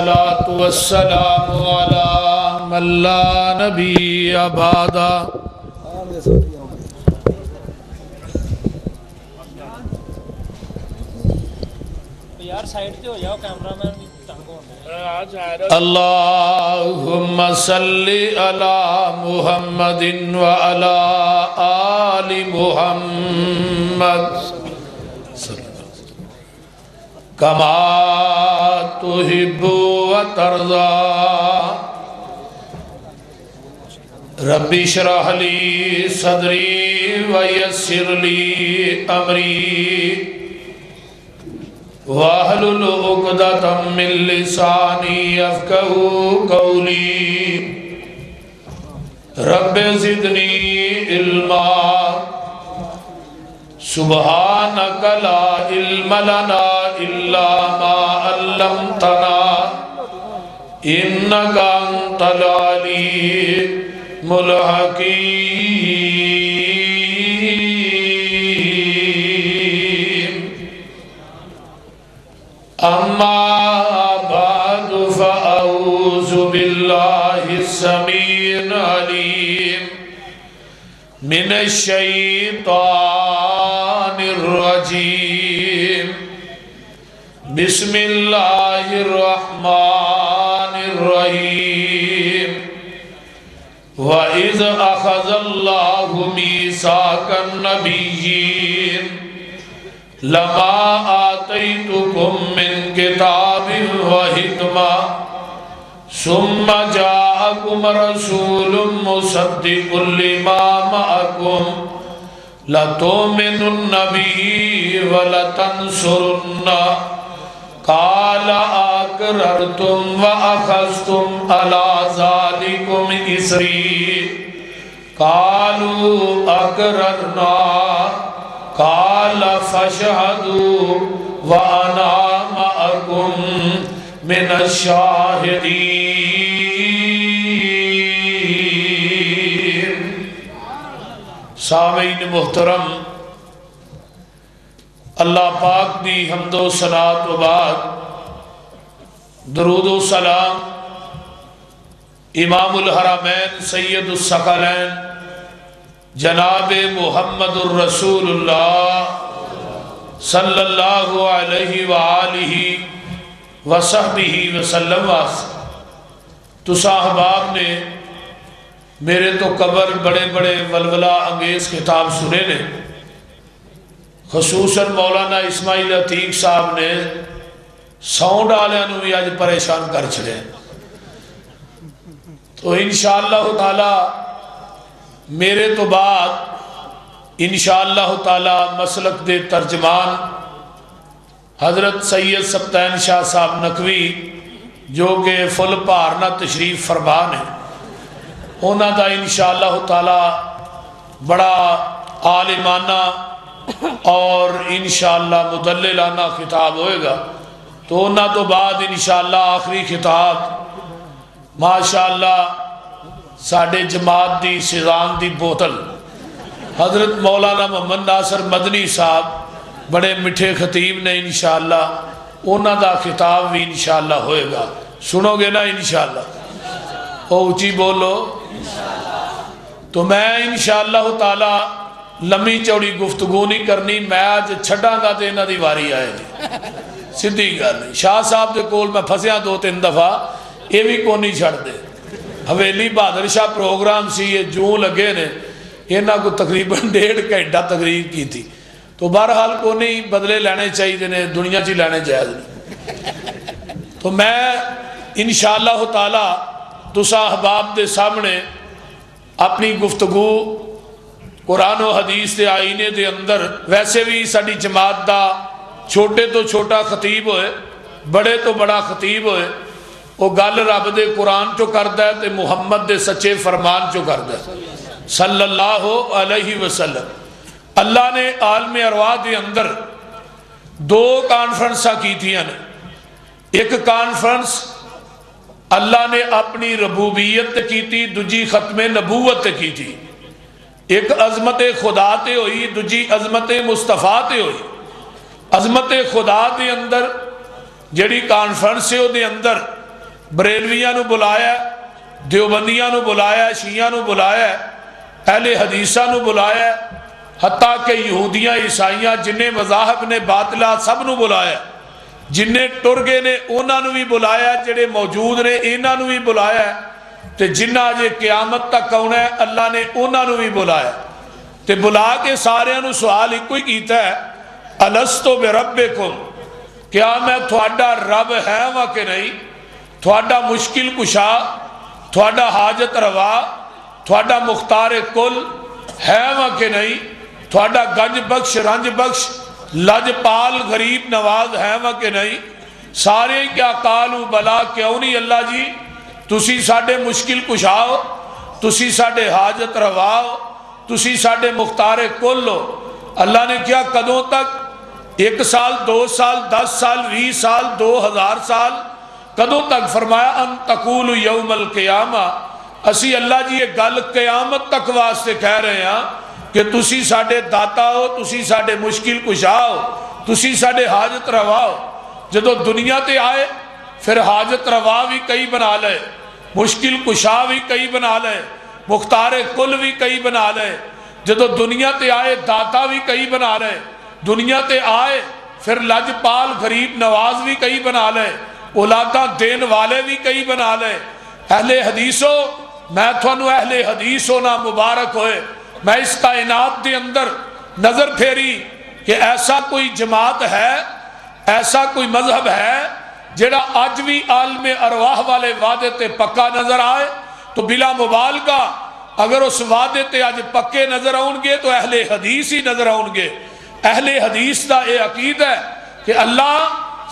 والصلاة والسلام على من لا نبي بعده اللهم صل على محمد وعلى آل محمد كما تحب وترضى رب اشرح لي صدري ويسر لي أمري واحلل عقدة من لساني يفقهوا قولي رب زدني علما سبحانك لا علم لنا إلا ما علمتنا إنك أنت العليم الحكيم أما بعد فأعوذ بالله السميع العليم من الشيطان الرجيم بسم الله الرحمن الرحيم وإذ أخذ الله ميثاق النبيين لما آتيتكم من كتاب وحكمة ثم جاءكم رسول مصدق لما معكم لتؤمنن به ولتنصرنه قال أقررتم وأخذتم على ذلكم إصري قالوا أقررنا قال فاشهدوا وأنا معكم من الشاهدين سامعین محترم، اللہ پاک دی حمد و صلاۃ و بعد درود و سلام امام الحرمین سید الثقلین جناب محمد الرسول اللہ صلی اللہ علیہ وآلہ وصحبہ وسلم تو صاحباب نے میرے تو قبر بڑے بڑے ولولہ انگیز خطاب سنے نے، خصوصاً مولانا اسماعیل عتیق صاحب نے ساؤنڈ آلیاں نو بھی آج پریشان کر چھڑے، تو انشاءاللہ تعالی میرے تو بعد انشاءاللہ تعالی مسلک دے ترجمان حضرت سید سبتین شاہ صاحب نقوی جو کہ فل پارنا تشریف فرمان ہے، ہونا دا انشاءاللہ تعالی بڑا عالمانہ اور انشاءاللہ مدللانہ خطاب ہوئے گا، تو ہونا تو بعد انشاءاللہ آخری خطاب ماشاءاللہ ساڑھے جماعت دی سیزان دی بوتل حضرت مولانا محمد ناصر مدنی صاحب بڑے مٹھے خطیب نے انشاءاللہ ہونا دا خطاب بھی انشاءاللہ ہوئے گا، سنو گے نا انشاءاللہ، اونچی بولو۔ تو میں انشاءاللہ تعالی لمبی چوڑی گفتگو نہیں کرنی، میں آج چھڑاں گا تے انہاں دی واری آئے گی، سدھی گل نہیں۔ شاہ صاحب دے کول میں پھسیاں دو تین دفعہ، یہ بھی کو نہیں چھڑ دے، حویلی بہادر شاہ پروگرام سی یہ جوں لگے نے، انہاں کو تقریباً 1.5 گھنٹہ تقریر کی تھی، تو بہرحال کو نہیں بدلے لینے چاہیے نے، دنیا چی لینے جائز نہیں۔ تو میں انشاءاللہ تعالی تسا احباب دے سامنے اپنی گفتگو قرآن و حدیث دے آئینے دے اندر، ویسے بھی ساڑی جماعت دا چھوٹے تو چھوٹا خطیب ہوئے، بڑے تو بڑا خطیب ہوئے، وہ گل رب دے قرآن چو کردہ ہے تے محمد دے سچے فرمان چو کردہ ہے صلی اللہ علیہ وسلم۔ اللہ نے عالم ارواح دے اندر 2 کانفرنساں کی تھی ہیں، ایک کانفرنس اللہ نے اپنی ربوبیت کی تھی، دوجی ختم نبوت کی تھی، ایک عظمت خدا تے ہوئی، دوجی عظمت مصطفیٰ تے ہوئی۔ عظمت خدا دے اندر جڑی کانفرنس ہے دے اندر بریلویاں نو بلایا ہے، دیوبندیاں نو بلایا ہے، شیعہ نو بلایا ہے، اہل حدیثہ نو بلایا ہے، حتیٰ کہ یہودیاں عیسائیاں جنہیں مذاہب نے باطلہ سب نو بلایا ہے، جنہیں ٹرگے نے انہاں نو بھی بلایا ہے، جڑے موجود نے انہاں نو بھی بلایا ہے، تے جنہ اجے قیامت تک آنا ہے اللہ نے انہاں نو بھی بلایا ہے۔ تے بلا کے سارے نو سوال ایک کوئی کیتا ہے، الستو بربکم، کیا میں تھوڑا رب ہے وا کہ نہیں؟ تھوڑا مشکل کشا، تھوڑا حاجت روا، تھوڑا مختار کل ہے وا کہ نہیں؟ تھوڑا گنج بخش رنج بخش لج پال غریب نواز ہے وا کہ نہیں؟ سارے کیا قالو بلا، کیوں نہیں اللہ جی، تسی ساڈے مشکل کشا ہو، تسی ساڈے حاجت روا ہو، تسی ساڈے مختار کل ہو۔ اللہ نے کیا کدوں تک؟ 1 سال 2 سال 10 سال 20 سال 2000 سال کدوں تک؟ فرمایا ان تقول یوم القیامہ، اسی اللہ جی یہ گل قیامت تک واسطے کہہ رہے ہیں کہ تسی ساڈے داتا ہو، تسی ساڈے مشکل کشا ہو، تسی ساڈے حاجت روا ہو۔ جدو دنیا تے آئے پھر حاجت روا بھی کئی بنا لے، مشکل کشا بھی کئی بنا لے، مختار کل بھی کئی بنا لے۔ جدو دنیا تے آئے داتا بھی کئی بنا لے، دنیا تے آئے پھر لج پال غریب نواز بھی کئی بنا لے، اولاداں دین والے بھی کئی بنا لے۔ اہل حدیثو، میں تھانوں اہل حدیث ہونا مبارک ہوئے۔ میں اس کائنات دے اندر نظر پھیری کہ ایسا کوئی جماعت ہے، ایسا کوئی مذہب ہے جڑا آج بھی عالم ارواح والے وعدے تے پکا نظر آئے، تو بلا مبالغہ اگر اس وعدے تے آج پکے نظر آؤں گے تو اہل حدیث ہی نظر آؤں گے۔ اہل حدیث دا یہ عقید ہے کہ اللہ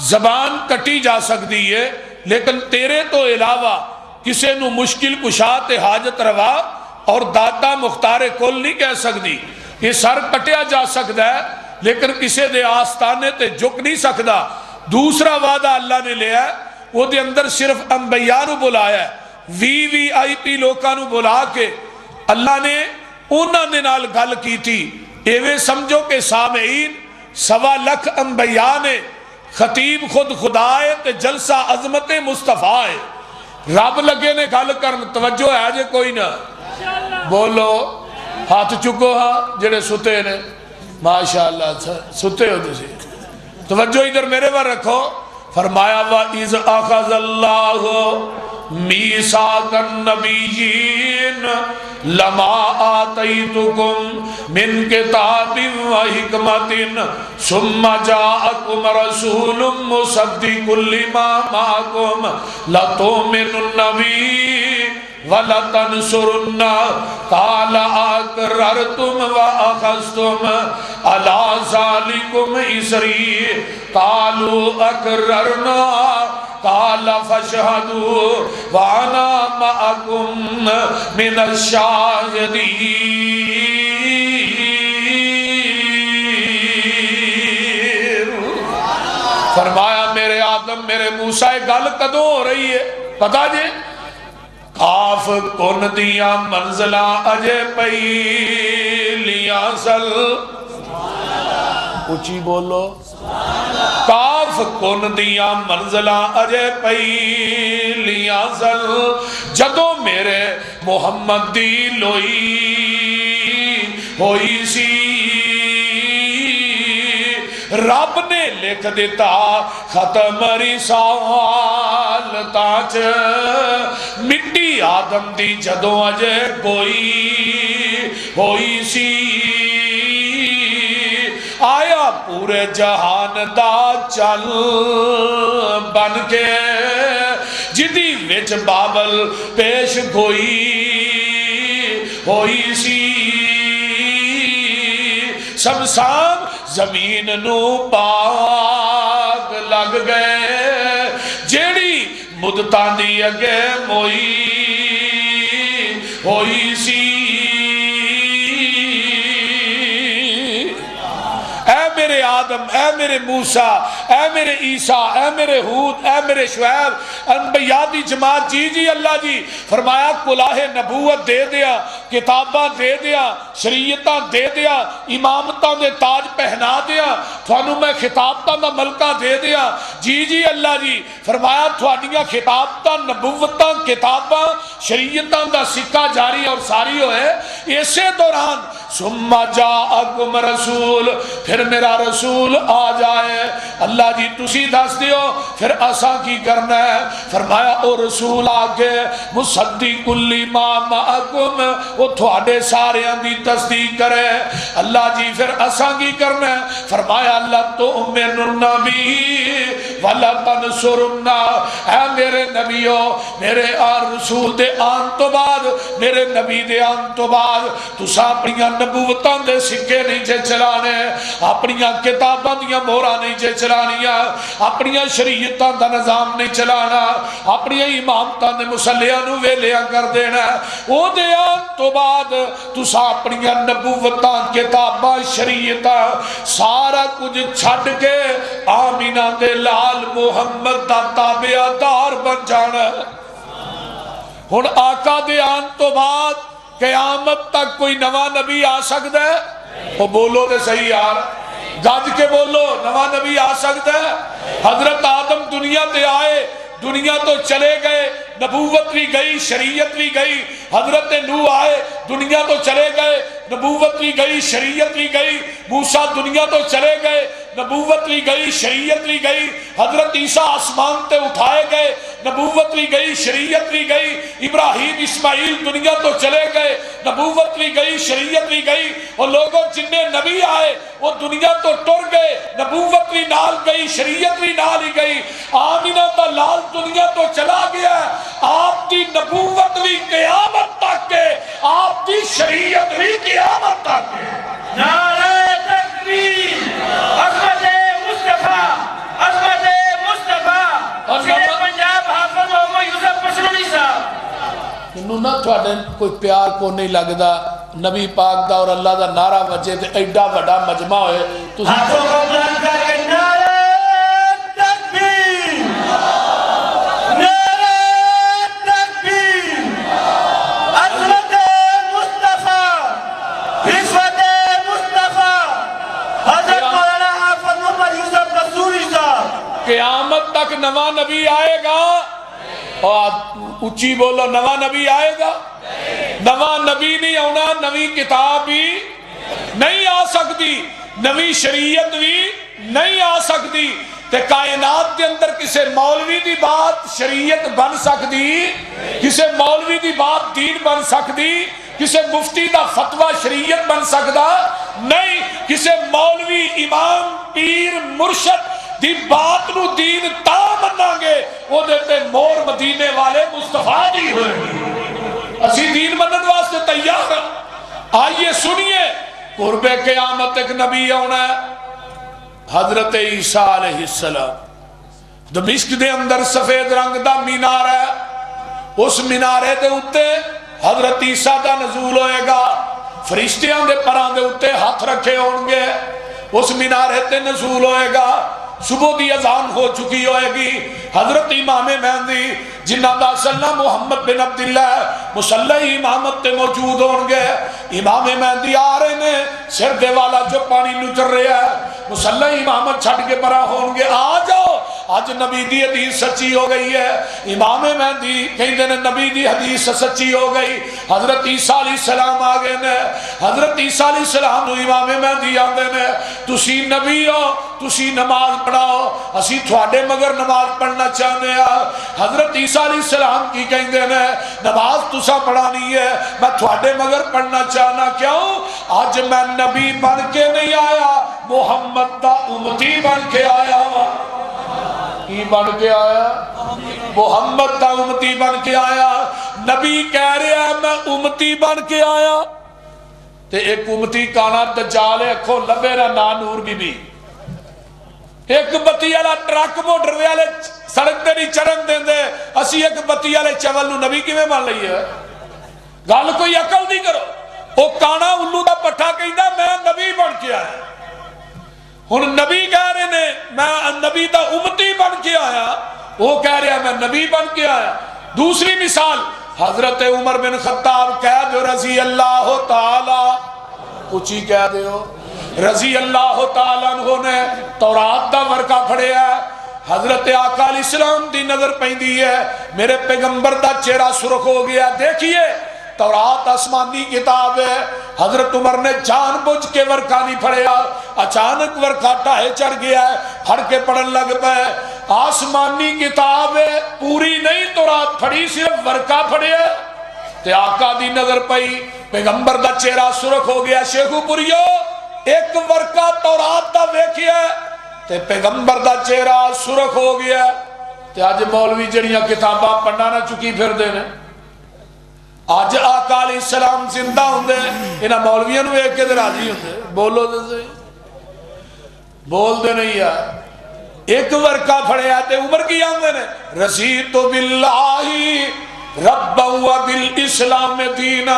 زبان کٹی جا سکتی ہے لیکن تیرے تو علاوہ کسے نو مشکل کشا تے حاجت روا اور داتا مختار کل نہیں کہہ سکتی۔ یہ سر کٹیا جا سکتا ہے لیکن کسے دے آستانے تے جھک نہیں سکتا۔ دوسرا وعدہ اللہ نے لیا ہے، وہ دے اندر صرف انبیاء نو بلایا ہے، VIP لوکاں نو بلا کے اللہ نے انہاں دے نال گل کی تھی۔ ایویں سمجھو کہ سامعین 1.25 لاکھ انبیاء نے، خطیب خود خدا ہے تے جلسہ عظمت مصطفیٰ ہے، رب لگے نے گل کرن۔ توجہ ہے جے کوئی نہ؟ بولو، ہاتھ چکو ہاں جڑے ستے نے، ماشاءاللہ ستے ہو تسی۔ توجہ ادھر میرے بار رکھو۔ فرمایا وَإِذْ أَخَذَ اللَّهُ مِيثَاقَ النَّبِيِّينَ لَمَا آتَيْتُكُم مِّن كِتَابٍ وَحِكْمَةٍ ثُمَّ جَاءَكُمْ رَسُولٌ مُصَدِّقٌ لِّمَا مَعَكُمْ لَتُؤْمِنُنَّ بِهِ وَلَتَنْصُرُنَّ قَالَ أَقْرَرْتُمْ وَأَخَذْتُمْ عَلَىٰ ذَلِكُمْ إِصْرِي قَالُوا أَقْرَرْنَا قَالَ فَاشْهَدُوا وَأَنَا مَعَكُمْ مِنَ الشَّاهِدِينَ۔ فرمایا میرے آدم میرے موسیٰ گل کدوں ہو رہی ہے پتا جے؟ کاف کن دیا منزلہ اجے پہلیاں سل، اچھی بولو، کاف کن دیا منزلہ اجے پہلیاں سل، جدو میرے محمد دی لوئی ہوئی سی رب نے لکھ دیتا ختم رسال تاچ مٹی آدم دی جدوں اجے کوئی ہوئی سی آیا پورے جہان دا چل بن کے جدی وچ بابل پیش گوئی ہوئی سی سمسام زمین نو پاک لگ گئے جیڑی مدتاں دی اگے موئی ہوئی سی اے میرے آدم اے میرے موسیٰ اے میرے عیسیٰ اے میرے ہود اے میرے شعیب انبیاء دی جماعت جی جی اللہ جی فرمایا کلاہ نبوت دے دیا کتاباں دے دیا شریعتاں دے دیا امامتاں دے تاج پہنا دیا تھانوں میں خطابتاں دا ملکہ دے دیا جی جی اللہ جی فرمایا تھانیاں خطابتاں نبوتاں کتاباں شریعتاں دا سکہ جاری اور ساری ہوئے اسی دوران ثم جاءکم رسول پھر میرا رسول آ جائے اللہ جی تسی دس دیو پھر اساں کی کرنا ہے فرمایا او رسول آگے مصدق لما معکم وہ تھوڑے سارے دی تصدیق کرے اللہ جی پھر اساں کی کرنا ہے فرمایا اللہ تؤمنون بھی ولا تنصرون اے میرے نبیو میرے رسول دے آن تو بعد میرے نبی دے آن تو بعد تساں اپنیاں نبوتاں دے سکے نہیں جے چلانے اپنیاں کتاباں دیاں مہراں نہیں جے چلانیاں اپنیاں شریعتاں دا نظام نہیں چلانا اپنیاں امامتاں دے مسلیاں نو ویلیاں کر دینا او دے آن تو بعد تساں اپنیاں نبوتاں کتاباں شریعتاں سارا کچھ چھڈ کے آمینہ دے لال محمد دا تابعہ دار بن جانا ہن آقا دے آن تو بعد قیامت تک کوئی نواں نبی آ سکتا ہے وہ بولو دے صحیح یار گج کے بولو نواں نبی آ سکتا ہے حضرت آدم دنیا تے آئے دنیا تو چلے گئے نبوت بھی گئی شریعت بھی گئی حضرت نوح آئے دنیا تو چلے گئے نبوت بھی گئی شریعت بھی گئی موسیٰ دنیا تو چلے گئے نبوت بھی گئی شریعت بھی گئی حضرت عیسیٰ آسمان تے اٹھائے گئے نبوت بھی گئی شریعت بھی گئی ابراہیم اسماعیل دنیا تو چلے گئے نبوت بھی گئی شریعت بھی گئی اور لوگوں جنہیں نبی آئے وہ دنیا تو ٹر گئے نبوت بھی نال گئی شریعت بھی نال ہی گئی آمینہ دا لال دنیا تو چلا گیا آپ کی نبوت بھی قیامت تک کے آپ کی شریعت بھی قیامت تک کے نعرہ تکبیر عظمت مصطفیٰ عظمت مصطفیٰ شیر پنجاب حافظ محمد یوسف پشنوی صاحب انہوں نہ تھوڑے کوئی پیار کو نہیں لگدا نبی پاک دا اور اللہ دا نعرہ وجہ تے ایڈا بڑا مجمع ہوئے ہاتھوں کو بلند کر کے نعرہ تکبیر نعرہ تکبیر عظمت مصطفیٰ عزت مصطفیٰ حضرت مولانا حافظ محمد یوسف پشنوی صاحب قیامت تک نواں نبی آئے گا اور اچھی بولو نواں نبی آئے گا نواں نبی نہیں آنا نوی کتاب بھی نہیں آ سکتی نوی شریعت بھی نہیں آ سکتی تے کائنات کے اندر کسے مولوی دی بات شریعت بن سکتی کسے مولوی دی بات دین بن سکتی کسے مفتی دا فتوہ شریعت بن سکتا نہیں کسے مولوی امام پیر مرشد دی بات نو دین تا مننا گے وہ دیتے مور مدینے والے مصطفیٰ دی ہوئے اسی دین منن واسطے تیار آئیے سنیے قرب قیامت ایک نبی ہونا ہے حضرت عیسیٰ علیہ السلام دمشق دے اندر سفید رنگ دا مینار ہے اس مینارے دے اتے حضرت عیسیٰ دا نزول ہوئے گا فرشتیاں دے پران دے اتے ہاتھ رکھے ہونگے اس مینارے تے نزول ہوئے گا صبح دی اذان ہو چکی ہوئے گی حضرت امام مہدی جنہ دا صلی محمد بن عبداللہ مسلح امامت تے موجود ہونگے امام مہدی آ رہے نے سر دے والا جو پانی نچر رہے ہے مسلح امامت چھٹ کے برا ہونگے آ جاؤ آج نبی دی حدیث سچی ہو گئی ہے امام مہدی کہیں دینے نبی دی حدیث سچی ہو گئی حضرت عیسیٰ علیہ السلام آگے نے حضرت عیسیٰ علیہ السلام نو امام مہدی آگے نے تسی نبی ہو تسی نماز پڑھاؤ اسی تھوڑے مگر نماز پڑھنا چاہنے ہیں حضرت عیسیٰ علیہ السلام کی کہیں دینے نماز تسا پڑھانی ہے میں تھوڑے مگر پڑھنا چاہنا کیوں آج میں نبی بن کے نہیں آیا محمد دا امتی بن کے آیا کی بن کے آیا محمد دا امتی بن کے آیا نبی کہہ رہا ہے میں امتی بن کے آیا تے ایک امتی کانا دجال ہے کھو لبے رہا نانور بی بی ایک بتی والا ٹرک موٹر والے سڑک تے نہیں چڑھن دیں دے اسی ایک بتی والے چول نو نبی کی میں مان لئی ہے گل کوئی عقل نہیں کرو وہ کانا الو دا پٹھا کہندا میں نبی بن کے آیا ہن نبی کہہ رہے نے میں نبی دا امتی بن کے آیا وہ کہہ رہا میں نبی بن کے آیا. دوسری مثال حضرت عمر بن خطاب کہہ دو رضی اللہ تعالی اچھی کہہ دو رضی اللہ تعالیٰ عنہ نے تورات دا ورقہ پڑھیا ہے. حضرت آقا علیہ السلام دی نظر پہندی ہے میرے پیغمبر دا چہرہ سرخ ہو گیا. دیکھیے تورات آسمانی کتاب ہے. حضرت عمر نے جان بوجھ کے ورقہ نہیں پڑھیا. اچانک ورقہ ٹاہے چڑھ گیا ہے, پھڑ کے پڑھن لگ پے. آسمانی کتاب ہے پوری نہیں تورات پڑھی, صرف ورقہ پڑھیا. تے آقا دی نظر پئی پیغمبر دا چہرہ سرخ ہو گیا. شیخو پوریو ایک ورقہ تورات دا ویکھیا تے پیغمبر دا چہرہ سرخ ہو گیا. تے آج مولوی جڑیاں کتاباں پڑھنا نہ چکی پھر دے نے. آج آقا علیہ السلام زندہ ہوندے انہاں مولویاں نوں ویکھ کے تے راضی ہوندے. بولو تے صحیح, بول دے نہیں یار. ایک ورقہ پڑھیا تے عمر کی آندے نے رضیت باللہ ربا وبالاسلام دینا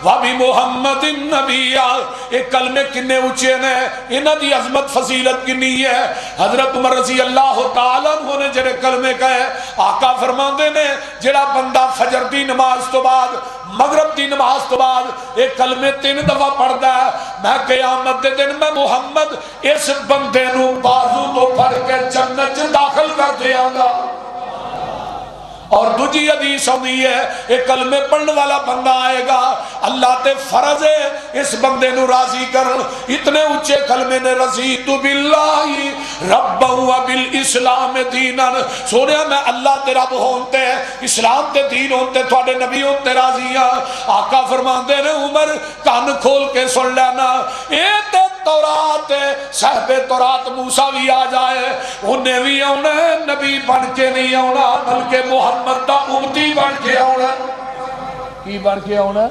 وبمحمد نبیا. ایک کلمے کنے اونچے نے, انہاں دی عظمت فضیلت کنی ہے. حضرت عمر رضی اللہ تعالیٰ عنہ نے جڑے کلمے کہے آقا فرماندے نے جڑا بندہ فجر دی نماز تو بعد مغرب دی نماز تو بعد ایک کلمے 3 دفعہ پڑھدا ہے میں قیامت دے دن میں محمد اس بندے نو بازو تو پھڑ کے جنت داخل کر دیاں گا. اور دوجی حدیث ہوئی ہے ایک کلمے پڑھنے والا بندہ آئے گا اللہ تے فرض ہے اس بندے نو راضی کر. اتنے اونچے کلمے نے رضیت باللہ ربا وبالاسلام دینا. سونیا میں اللہ تے رب ہونتے اسلام تے دین ہونتے تھوڑے نبی ہونتے راضی ہاں. آقا فرماندے نے عمر کان کھول کے سن لینا اے تے تورات صاحب تورات موسیٰ بھی آ جائے انہیں بھی آنا نبی بن کے نہیں آنا بلکہ محمد دا امتی بن کے آنا. کی بن کے آنا؟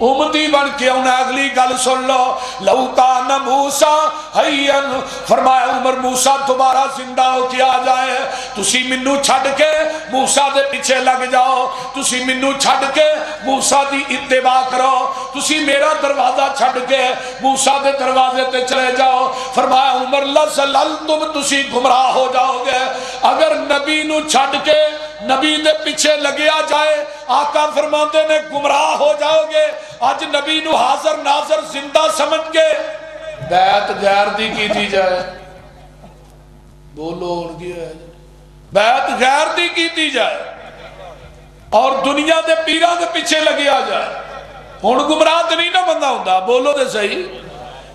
امتی بن کے آنا. اگلی گل سن لو لو کان موسیٰ حیّن فرمایا عمر موسیٰ دوبارہ زندہ ہو کے آ جائے تسی منو چھڑ کے موسیٰ دے پیچھے لگ جاؤ, تسی منو چھڑ کے موسیٰ دی اتباع کرو, تسی میرا دروازہ چھڑ کے موسیٰ دے دروازے تے چلے جاؤ. فرمایا عمر لزللتم تسی گمراہ ہو جاؤ گے اگر نبی نو چھڑ کے نبی دے پیچھے لگیا جائے. آقا فرماتے نے گمراہ ہو جاؤ گے. آج نبی نو حاضر ناظر زندہ سمجھ کے بیعت غیر دی کی دی جائے. بولو ان کی ہے بیعت غیر دی کی دی جائے اور دنیا دے پیران دے پیچھے لگیا جائے. ہن گمراہ تے نہیں نہ بندہ ہوندا. بولو دے صحیح.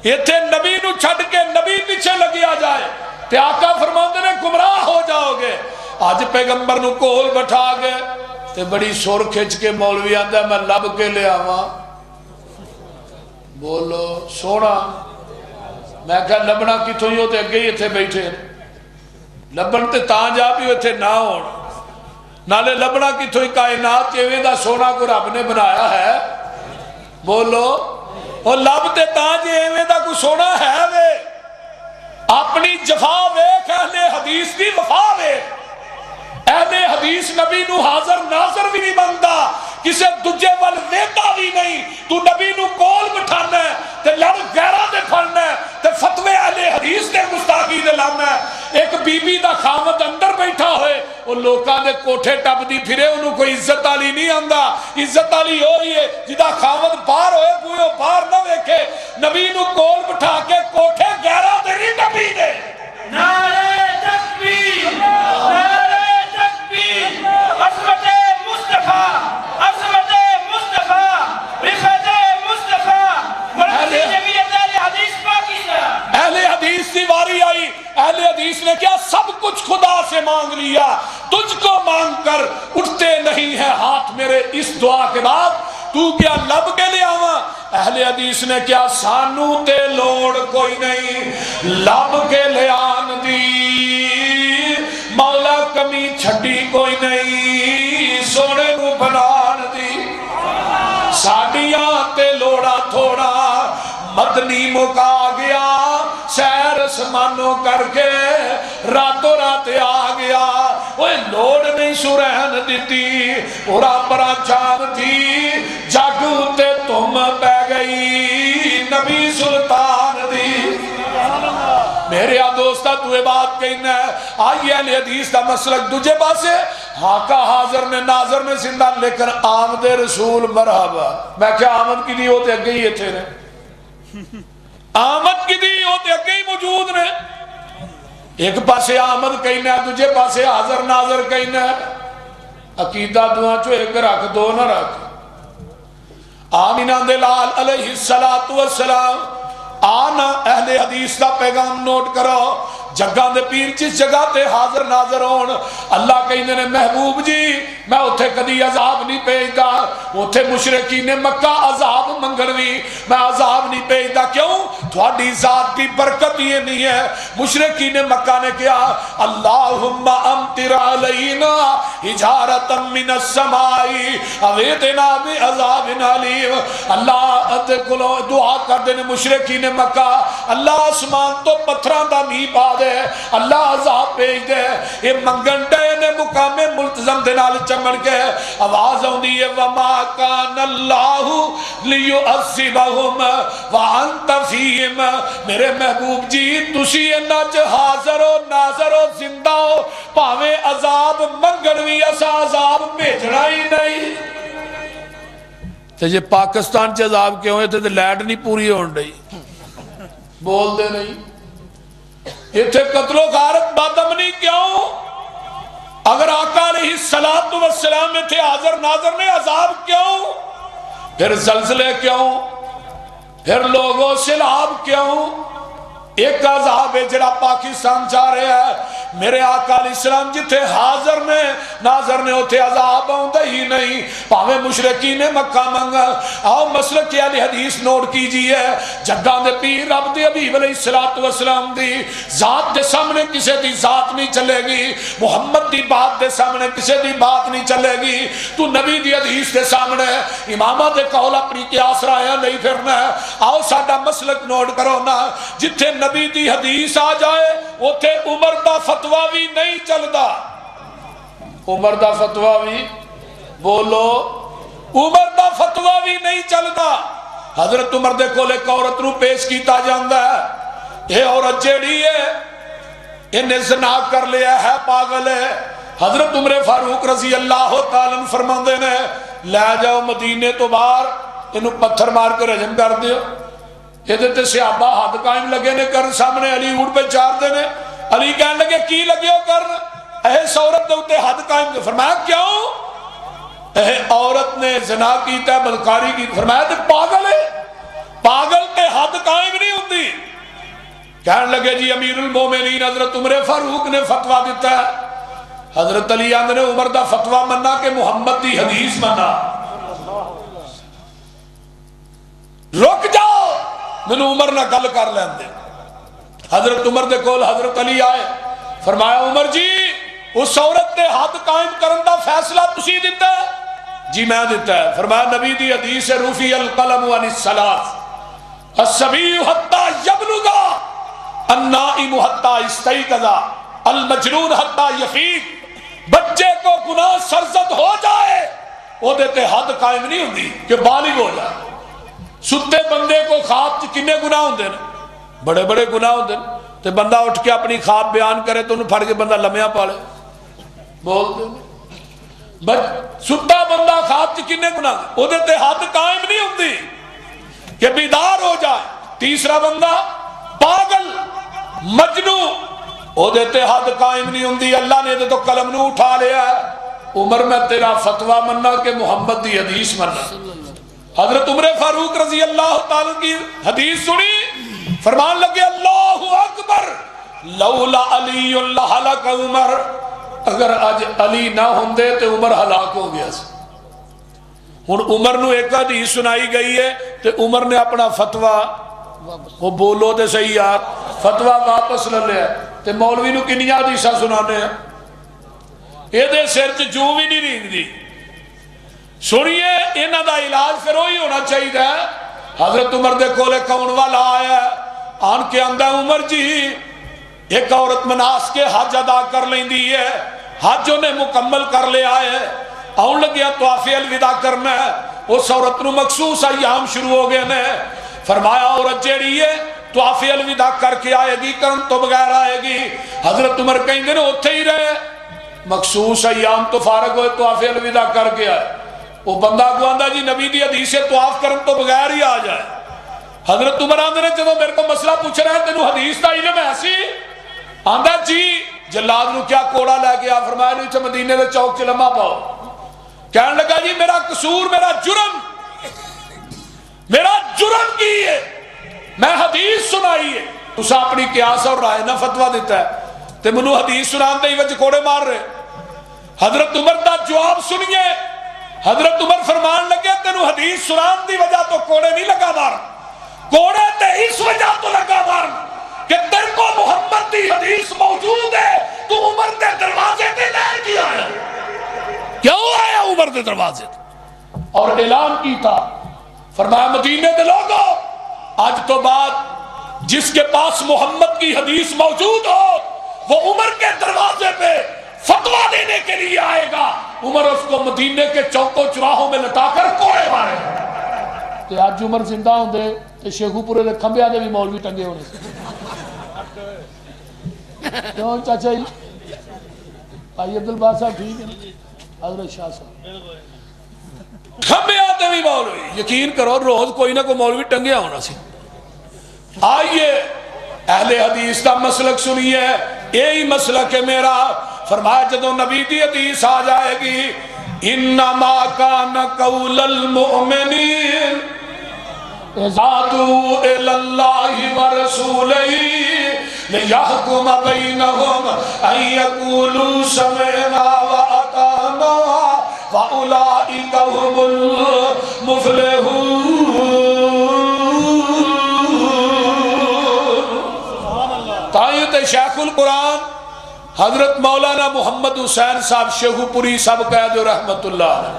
ایتھے نبی نو چھڈ کے نبی پیچھے لگیا جائے تے آقا فرماتے نے گمراہ ہو جاؤ گے. آج پیغمبر نو کول بٹھا گئے تے بڑی سور کھچ کے مولوی آندا میں لب کے لے آواں. بولو سونا میں کہا لبنا کتوں ہی ہوتے اگے ہی اتھے بیٹھے لبن تے تاں جا بھی اتھے نہ ہون نالے لبنا کتوں ہی کائنات ایویں دا سونا کو رب نے بنایا ہے. بولو اور لب تے تاں جے ایویں دا کوئی سونا ہے وے اپنی جفا ویکھ اہل حدیث دی وفا ویکھ. اہل حدیث نبی نو حاضر ناظر بھی نہیں بنتا کسے دجے وال ویتا بھی نہیں. تو نبی نو کول بٹھانا ہے تے لڑ غیرہ دے پھڑنا ہے تے فتوے اہل حدیث دے گستاخی دے لانا ہے. ایک بی بی دا خامد اندر بیٹھا ہوئے وہ لوکاں دے کوٹھے ٹپ دی پھرے انہوں کوئی عزت علی نہیں آندا. عزت علی ہو رہی ہے جدا خامد باہر ہوئے کوئی باہر نہ ویکھے. نبی نو کول بٹھا کے کوٹھے غیرہ دے نہیں نبی دے. نعرہ تکبیر نعرہ تکبیر عظمت مصطفیٰ عظمت مصطفیٰ رفعت مصطفیٰ مرحبی جمعیت اہل حدیث پاکستان. اہل حدیث کی واری آئی. اہل حدیث نے کیا سب کچھ خدا سے مانگ لیا تجھ کو مانگ کر اٹھتے نہیں ہیں ہاتھ میرے اس دعا کے بعد تو کیا لب کے لے آواں. اہل حدیث نے کیا سانو تے لوڑ کوئی نہیں لب کے لے آن دی مولا کمی چھٹی کوئی نہیں سونے نو بنان دی. ساڈیاں تے لوڑا تھوڑا مدنی مکا گیا سیر سمانو کر کے راتوں رات آ گیا. وہ لوڑ نہیں سرہن دیتی اورا پرا چان تھی جگ تے تم پہ گئی نبی سلطان دی. میرے دوستا تو یہ بات کہی کہنا ہے آئیے اہل حدیث کا مسلک دوجے پاسے حاکہ حاضر نے ناظر نے زندہ لیکن آمد رسول مرحبا میں کیا آمد کی دی ہوتے اگے ہی تھے نے آمد کی دی ہوتے اگے ہی موجود نے ایک پاسے آمد کہنا ہے دوجے پاسے حاضر ناظر کہنا ہے عقیدہ دعا چو ایک رکھ دو نہ رکھ آمینہ دلال علیہ السلام آنا اہل حدیث کا پیغام نوٹ کرو جگہ دے پیر جس جگہ تے حاضر ناظر ہون اللہ کہندے نے محبوب جی میں اتھے کدی عذاب نہیں بھیجدا اتھے مشرکین مکہ عذاب منگنوی میں عذاب نہیں بھیجدا کیوں تھوڑی ذات کی برکت یہ نہیں ہے مشرکین مکہ نے کیا اللہم امطر علینا حجارتا من السماء اویدنا بعذاب علیم اللہ دعا کر دینے مشرکین مکہ اللہ آسمان تو پتھران دا می پا دے اللہ عذاب بھیج دے یہ منگن دے نے مقام ملتزم دے نال چمڑ کے آواز آن دیئے وَمَا كَانَ اللَّهُ لِيُعَذِّبَهُمْ وَأَنْتَ فِيهِمْ میرے محبوب جی تسی انہاں چ حاضر و ناظر و زندہ ہو پاوے عذاب منگن وی اسا عذاب بھیجنا ہی نہیں تے جے پاکستان چ عذاب کیوں ہوئے تے لائٹ نہیں پوری ہون رہی بول دے نہیں اتھے قتل و غارت بادمنی کیوں اگر آقا علیہ السلام میں تھے حاضر ناظر میں عذاب کیوں پھر زلزلے کیوں پھر لوگوں سیلاب کیوں ایک عذاب ہے جڑا پاکستان جا رہے ہیں میرے آقا علیہ السلام جتھے حاضر نے ناظر نے اتھے عذاب آؤں ہی نہیں پاویں مشرکین مکہ منگا آؤ مسلک اہل حدیث نوٹ کیجئے جگہ دے پیر رب دے حبیب علیہ السلام دی ذات دے سامنے کسے دی ذات نہیں چلے گی محمد دی بات دے سامنے کسے دی بات نہیں چلے گی تو نبی دی حدیث دے سامنے امامہ دے قول اپنی قیاس رائے نہیں پھرنا آؤ ساڈا مسلک نوٹ کرو نا جتھے نبی دی حدیث آ جائے اتھے عمر دا فتوہ بھی نہیں چلدا عمر دا فتوہ بھی بولو عمر دا فتوہ بھی نہیں چلدا حضرت عمر دے کول ایک عورت نو پیش کیتا جاندا ہے یہ عورت جیڑی ہے انہیں زنا کر لیا ہے پاگل ہے حضرت عمر فاروق رضی اللہ تعالیٰ فرماندے نے لے جاؤ مدینے تو باہر انہوں پتھر مار کے رجم کر دیو یہ دیتے صحابہ حد قائم لگے نے کر سامنے علی اونٹ پہ چار دینے علی کہنے لگے کی لگے ہو کر عورت نے ہوتے حد قائم کیا فرمایا کیوں عورت نے زنا کیتا ہے بلکاری کی فرمایا تے پاگل ہے پاگل تے حد قائم نہیں ہوتی کہنے لگے جی امیر المومنین حضرت عمر فاروق نے فتوہ دیتا ہے حضرت علی آندھ نے عمر دا فتوہ مننا کہ محمد دی حدیث مننا رک جاؤ میں عمر نہ گل کر لین دے حضرت عمر دے کول حضرت علی آئے فرمایا عمر جی اس عورت نے حد قائم کرن دا فیصلہ تسی دیتا ہے جی میں دیتا ہے فرمایا نبی دی حدیث رفی القلم عن الثلاث الصبی حتی یبلغ النائم حتی استیقظ المجنون حتی یفیق بچے کو گناہ سرزد ہو جائے وہ دیتے حد قائم نہیں ہوتی کہ بالغ ہو جائے ستے بندے کو خواب کنے گناہ ہوندے نے بڑے بڑے گناہ ہوندے نے تے بندہ اٹھ کے اپنی خواب بیان کرے تو انہوں پھڑ کے بندہ لمحہ پالے بول دے ستا بندہ خواب کنے گناہ وہ دیتے حد قائم نہیں ہوتی کہ بیدار ہو جائے تیسرا بندہ پاگل مجنو وہ دیتے حد قائم نہیں ہوتی اللہ نے دے تو قلم نو اٹھا لیا ہے عمر میں تیرا فتوہ مننا کہ محمد دی حدیث مننا حضرت عمر فاروق رضی اللہ تعالیٰ کی حدیث سنی فرمان لگے اللہ اکبر لولا علی اللہ حلق عمر اگر آج علی نہ ہوندے تو عمر ہلاک ہو گیا ہن عمر نو ایک حدیث سنائی گئی ہے تو عمر نے اپنا فتوہ وہ بولو دے صحیح یار فتوہ واپس لے لیا تے مولوی نو کنیا حدیثہ سنانے ہیں یہ دے سر چ جو بھی نہیں رینگ دی سنیے انہاں دا علاج پھر وہی ہونا چاہیے حضرت عمر دے کولے کون والا آیا آن کے اندر عمر جی ایک عورت مناس کے حج ادا کر لیندی ہے حج انہیں مکمل کر لے آئے آن لگیا طواف الوداع کرنا ہے اس عورت نو مخصوص ایام شروع ہو گئے نے فرمایا عورت جیڑی ہے طواف الوداع کر کے آئے گی، کرن تو بغیر آئے گی۔ حضرت عمر کہیں دن اتھے ہی رہے، مخصوص ایام تو فارغ ہوئے طواف الوداع کر کے آئے۔ وہ بندہ کو آندہ جی نبی دی حدیث سے طواف کرن تو بغیر ہی آ جائے۔ حضرت عمر آندے نے جب میرے کو مسئلہ پوچھ رہے ہیں تینوں حدیث تا علم ایسی آندہ جی جلاد نو کیا کوڑا لے کے آ، فرمایا نہیں چھے مدینے دے چوک چ لمحہ پاؤ۔ کہنے لگا جی میرا قصور، میرا جرم کی ہے، میں حدیث سنائی ہے، تسا اپنی قیاس اور رائے نہ فتوہ دیتا ہے تے منو حدیث سنان دے ہی وچ کوڑے مار رہے۔ حضرت عمر دا جواب سنیے، حضرت عمر فرمان لگے تینو حدیث سنان دی وجہ تو کوڑے نہیں لگا مار، کوڑے تے اس وجہ تو لگا مار کہ تیرے کو محمد دی حدیث موجود ہے، تو عمر دے دروازے تے لے کی آیا، کیوں آیا عمر دے دروازے تے؟ اور اعلان کی تھا، فرمایا مدینے دے لوگوں آج تو بعد جس کے پاس محمد کی حدیث موجود ہو وہ عمر کے دروازے پہ فتوہ دینے کے لیے آئے گا، عمر اس کو مدینے کے چوکوں چراہوں میں لٹا کر کوڑے مارے گا۔ تو آج عمر زندہ ہوں دے تو شیخو پورے دے کھمبے آدھے بھی مولوی ٹنگے ہونے سے کیوں چاچا ہی بھائی عبدالبار صاحب ٹھیک ہے، حضرت شاہ صاحب کھمبے آتے بھی مولوی، یقین کرو روز کوئی نہ کوئی مولوی ٹنگیا ہونا سی۔ آئیے اہل حدیث کا مسلک سنیے، یہی مسلک ہے میرا۔ فرمایا جدو نبی دی حدیث آ جائے گی انما کان قول المؤمنین اذا دعوا الی اللہ ورسولہ لیحکم بینہم ان یقولوا سمعنا واطعنا واولئک هم المفلحون۔ تائیت شیخ القرآن حضرت مولانا محمد حسین صاحب شیخو پوری صاحب کہہ دیو رحمت اللہ علیہ،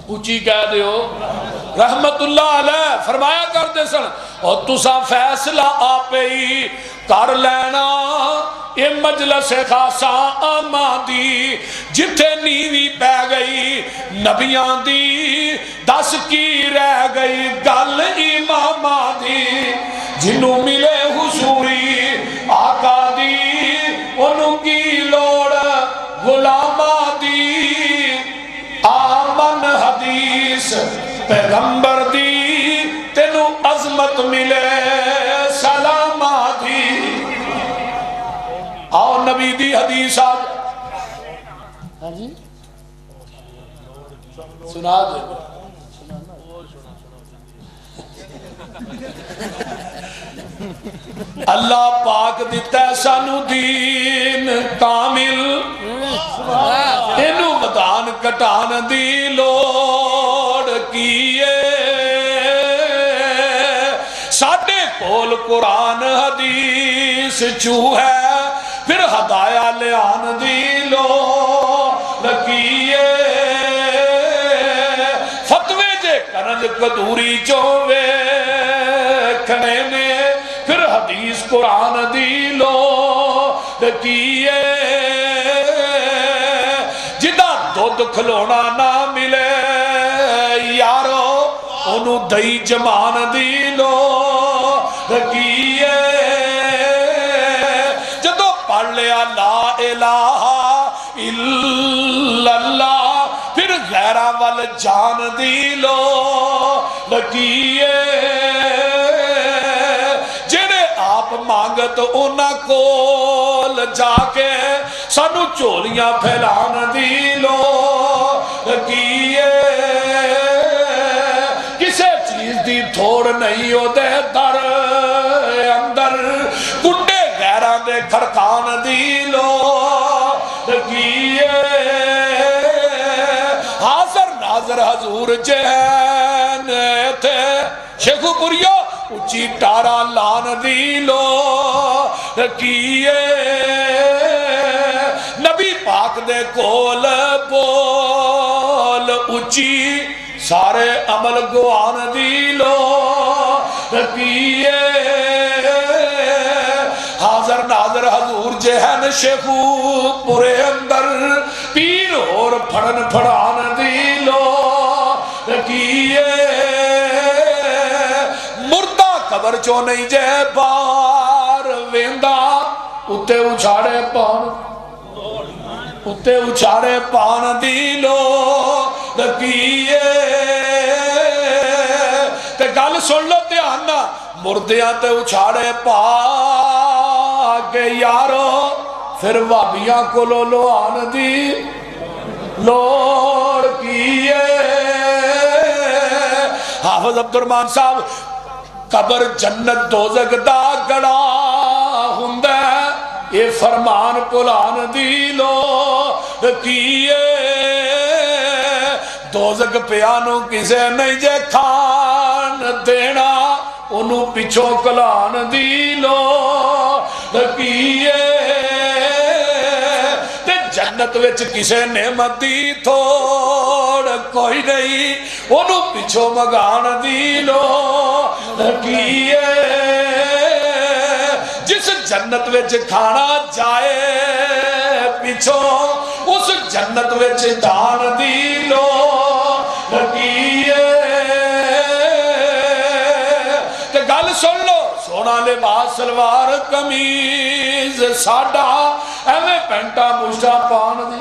اونچی کہہ دیو رحمت اللہ علیہ، فرمایا کرتے سن اور تسا فیصلہ آپے ہی کر لینا یہ مجلس خاصا آمادی جتھے نیوی پہ گئی نبیان دی دس کی رہ گئی گل امامہ دی جنہوں ملے حضوری آقا دی انہوں کی لوڑ غلامہ دی آمن حدیث پیغمبر دی تینو عظمت ملے سلامہ دی۔ آؤ نبی دی حدیث آج ہاں جی سنا دے اللہ پاک دیتا ہے سانو دین کامل، انہوں مدان کٹان دی لوڑ کیے، ساڑھے کول قرآن حدیث چو ہے پھر ہدایہ لیان دی لوڑ کیے، فتوے جے کرن قدوری چوے کھنے میں پھر حدیث قرآن دی لو کیے، جدا دودھ کھلونا نہ ملے یارو انہوں دئی جمان دی لو کیے، جدو پڑھ لیا لا الہ الا اللہ پھر غیرہ وال جان دی لو کیے، آپ مانگت انہاں کول جا کے سانو چولیاں پھیلان دی لو کیے، کسے چیز دی تھوڑ نہیں ہو دے در اندر کنڈے غیران دے کھڑکان دی لو کیے، حاضر ناظر حضور جہن تھے شیخو پوریو اچھی ٹارا لان دی لو کیے، نبی پاک دے کول بول اچھی سارے عمل گوان دی لو کیے، حاضر ناظر حضور جہن شیخو پورے اندر پیر اور پھڑن پھڑان دی لو کیے، خبر چو نہیں جے بار ویندا اتے اچھاڑے پان اتے اچھاڑے پان دی لو رکیے تے گل سن لو دھیان مردیاں تے اچھاڑے پا کے یارو پھر وابیاں کو لو آن دی لوڑ کیے حافظ عبد الرحمن صاحب قبر جنت دوزخ دا گڑا ہندہ یہ فرمان پلان دی لو کیے دوزخ پیانو کسے نہیں جے کھان دینا انہوں پچھوں کلان دی لو کیے تے جنت وچ کسے نعمت دی تھوڑ کوئی نہیں انہوں پچھوں مگان دی لو کیے جس جنت وچ کھانا جائے پچھوں اس جنت وچ دان دی لو کیے تے گل سن لو سونا لباس سلوار قمیض ساڈا ایویں پینٹا مشتا پان دی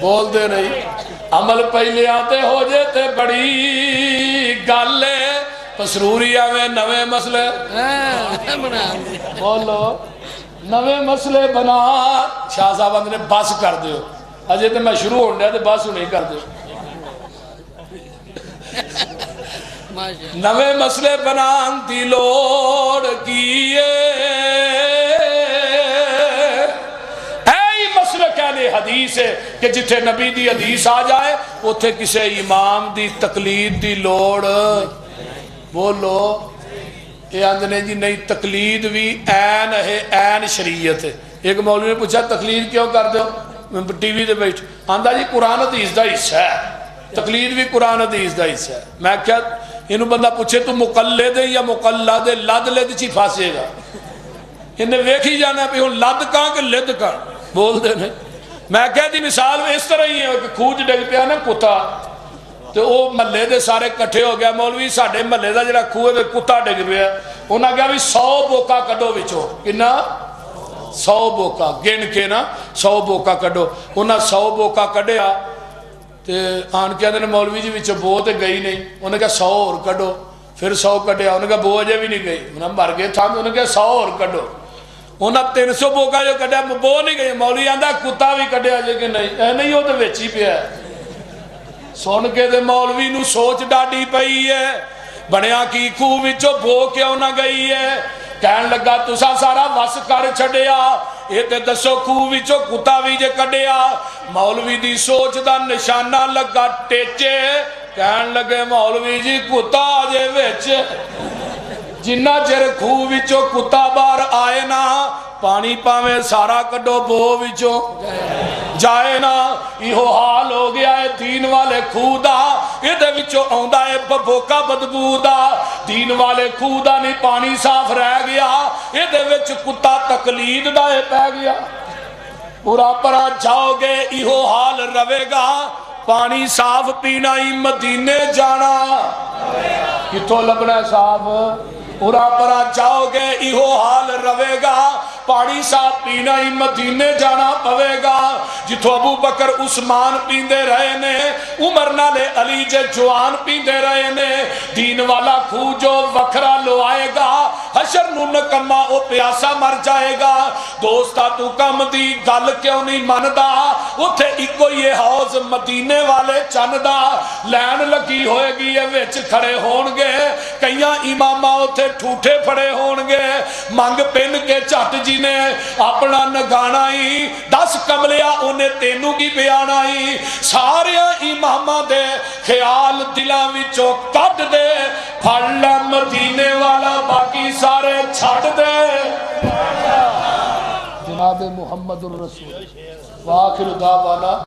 بول دے نہیں عمل پہلے آتے ہو جاتے بڑی گالے پسروری آویں نوے مسئلے بولو نوے مسئلے بنا شاہ صاحب اندھنے بس کر دیو اجے تے میں شروع ہوں گیا تے بس نہیں کر دیو نوے مسئلے بنان دی لوڑ کیے کہنے حدیث ہے کہ جتھے نبی دی حدیث آ جائے اتھے کسے امام دی تقلید دی لوڑ بولو یہ آندھنے جی نہیں تقلید بھی این ہے این شریعت ہے ایک مولوی نے پوچھا تقلید کیوں کر دو ٹی وی دے بیٹھ آندھا جی قرآن حدیث دا حصہ ہے تقلید بھی قرآن حدیث دا حصہ ہے میں کیا انہوں بندہ پوچھے تو مقلد یا مقلد لد لد چی پھاسے گا انہیں ویکھ ہی جانا ہے ہوں لد کہاں کہ لد کہاں بول دے نہیں میں کہہ دی مثال میں اس طرح ہی ہے کہ کھوج ڈگ پیا نا کتا تو وہ محلے دے سارے کٹھے ہو گیا مولوی ساڈے محلے دا جڑا کھوے تے کتا ڈگ پیا انہاں کہا بھی 100 بوکا کڈو وچوں کنا 100 بوکا گن کے نا 100 بوکا کڈو انہاں 100 بوکا کڈیا تے آن کے اندر مولوی جی وچوں بو تے گئی نہیں انہاں کہا 100 اور کڈو پھر 100 کڈیا انہاں کہا بو اجے بھی نہیں گئی انہاں مر گئے تھا انہاں کہا 100 اور کڈو انہاں 300 بوکا جو کڈیا بو نہیں گئی مولوی آندھا کتا بھی کڈیا جے کہ نہیں اے نہیں ہو تو ویچی پیا ہے سن کے دے مولوی نو سوچ ڈاڈی پئی ہے بنیا کی خوہ وچو بو کیوں نہ گئی ہے کہن لگا تسا سارا وس کر چھڑیا یہ تے دسو خوہ وچو کتا بھی جے کڈیا مولوی دی سوچ دا نشانہ لگا ٹیچے کہن لگے مولوی جی کتا جے ویچ جنہ چر خوہ وچوں کتا بار آئے نا پانی پاویں سارا کڈو بو وچوں جائے نا ایہو حال ہو گیا ہے دین والے خوہ دا یہ دے وچوں آندا ہے ببوکا بدبو دا دین والے خوہ دا نہیں پانی صاف رہ گیا یہ دے وچ کتا تقلید دا ہے پہ گیا پورا پرا جاؤ گے ایہو حال روے گا پانی صاف پینا ہی مدینے جانا کتوں لبنا صاف پورا پرا جاؤ گے ایہو حال روے گا پانی صاحب پینا ہی مدینے جانا پوے گا جتو ابو بکر عثمان پیندے رہے نے عمر نالے علی جے جوان پیندے رہے نے دین والا خوہ جو وکھرا لو آئے گا حشر نو نکمہ او پیاسا مر جائے گا دوستا تو کم دی گل کیوں نہیں ماندا اتھے ایکو یہ حوض مدینے والے چاندہ لین لگی ہوئے گی یہ ویچ کھڑے ہونگے کئیاں امامہ اتھے ٹھوٹے پھڑے ہونگے مانگ پین کے چٹ جی نے اپنا نگانا ہی 10 کملیا انہیں تینوں کی بیانا ہی سارے امامہ دے خیال دلاں وچوں کٹ دے پھڑ مدینے والا باقی سارے چھٹ دے جناب محمد الرسول وآخر دعوانا